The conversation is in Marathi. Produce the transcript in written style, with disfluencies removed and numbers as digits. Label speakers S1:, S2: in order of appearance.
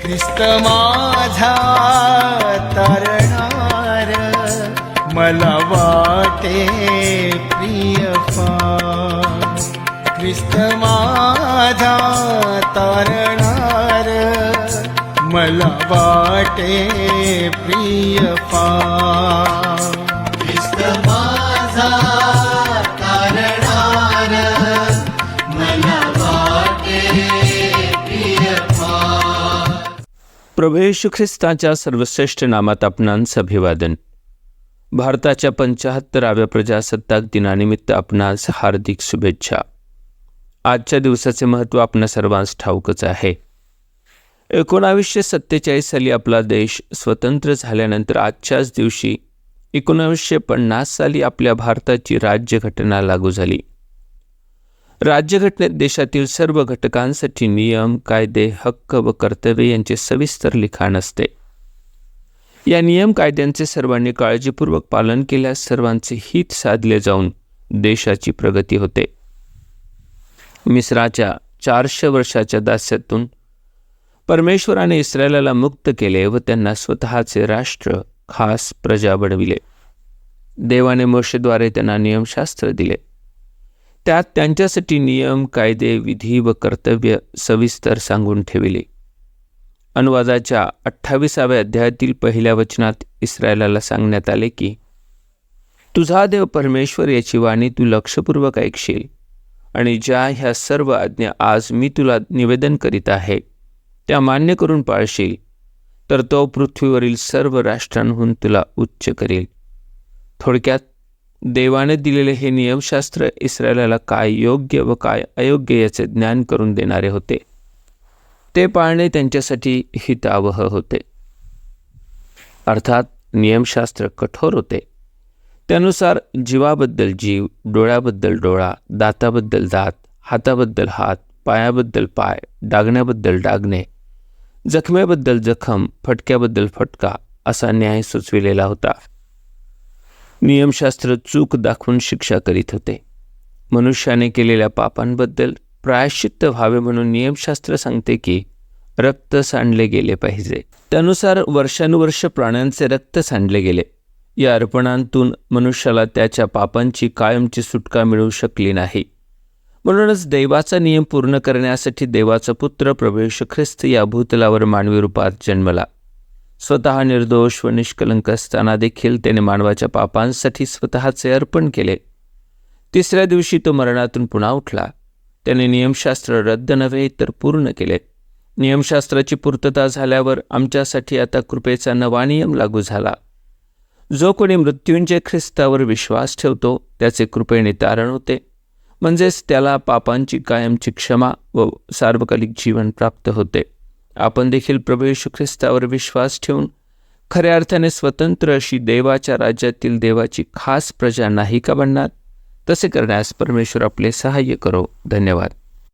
S1: ख्रिस्त माझा तारणार, मला वाटे प्रिय फार. ख्रिस्त माझा तारणार, मला वाटे प्रिय फार.
S2: ख्रिस्त माझा तारणार, मला वाटे प्रिय फार.
S3: प्रभू येशू ख्रिस्ताच्या सर्वश्रेष्ठ नामात आपणांस अभिवादन. भारताच्या 75व्या प्रजासत्ताक दिनानिमित्त आपणास हार्दिक शुभेच्छा. आजच्या दिवसाचे महत्त्व आपणा सर्वांस ठाऊकच आहे. 1947 साली आपला देश स्वतंत्र झाल्यानंतर आजच्याच दिवशी 1950 साली आपल्या भारताची राज्यघटना लागू झाली. राज्यघटनेत देशातील सर्व घटकांसाठी नियम, कायदे, हक्क व कर्तव्ये यांचे सविस्तर लिखाण असते. या नियम कायद्यांचे सर्वांनी काळजीपूर्वक पालन केल्यास सर्वांचे हित साधले जाऊन देशाची प्रगती होते. मिस्राच्या 400 वर्षाच्या दास्यातून परमेश्वराने इस्रायलाला मुक्त केले व त्यांना स्वतःचे राष्ट्र, खास प्रजा बनविले. देवाने मोशेद्वारे त्यांना नियमशास्त्र दिले. त्यात त्यांच्यासाठी नियम, कायदे, विधी व कर्तव्य सविस्तर सांगून ठेविले. अनुवादाच्या 28व्या अध्यायातील पहिल्या वचनात इस्रायलाला सांगण्यात आले की, तुझा देव परमेश्वर याची वाणी तू लक्षपूर्वक ऐकशील आणि ज्या ह्या सर्व आज्ञा आज मी तुला निवेदन करीत आहे त्या मान्य करून पाळशील, तर तो पृथ्वीवरील सर्व राष्ट्रांहून तुला उच्च करेल. थोडक्यात देवाने दिलेले हे नियमशास्त्र इस्रायलाला काय योग्य व काय अयोग्य याचे ज्ञान करून देणारे होते. ते पाळणे त्यांच्यासाठी हितावह होते. अर्थात नियमशास्त्र कठोर होते. त्यानुसार जीवाबद्दल जीव, डोळ्याबद्दल डोळा, दाताबद्दल दात, हाताबद्दल हात, पायाबद्दल पाय, डागण्याबद्दल डागणे, जखमेबद्दल जखम, फटक्याबद्दल फटका असा न्याय सुचविलेला होता. नियमशास्त्र चूक दाखवून शिक्षा करीत होते. मनुष्याने केलेल्या पापांबद्दल प्रायश्चित्त व्हावे म्हणून नियमशास्त्र सांगते की रक्त सांडले गेले पाहिजे. त्यानुसार वर्षानुवर्ष प्राण्यांचे रक्त सांडले गेले. या अर्पणांतून मनुष्याला त्याच्या पापांची कायमची सुटका मिळू शकली नाही. म्हणूनच देवाचा नियम पूर्ण करण्यासाठी देवाचा पुत्र प्रभू येशू ख्रिस्त या भूतलावर मानवी रूपात जन्मला. स्वतः निर्दोष व निष्कलंक असताना देखील त्याने मानवाच्या पापांसाठी स्वतःचे अर्पण केले. तिसऱ्या दिवशी तो मरणातून पुन्हा उठला. त्याने नियमशास्त्र रद्द नव्हे तर पूर्ण केले. नियमशास्त्राची पूर्तता झाल्यावर आमच्यासाठी आता कृपेचा नवा नियम लागू झाला. जो कोणी मृत्युंजय ख्रिस्तावर विश्वास ठेवतो त्याचे कृपेने तारण होते, म्हणजेच त्याला पापांची कायमची क्षमा व सार्वकालिक जीवन प्राप्त होते. आपण देखील प्रभू येशू ख्रिस्तावर विश्वास ठेवून खऱ्या अर्थाने स्वतंत्र अशी देवाच्या राज्यातील देवाची खास प्रजा नाही का बनणार? तसे करण्यास परमेश्वर आपले सहाय्य करो. धन्यवाद.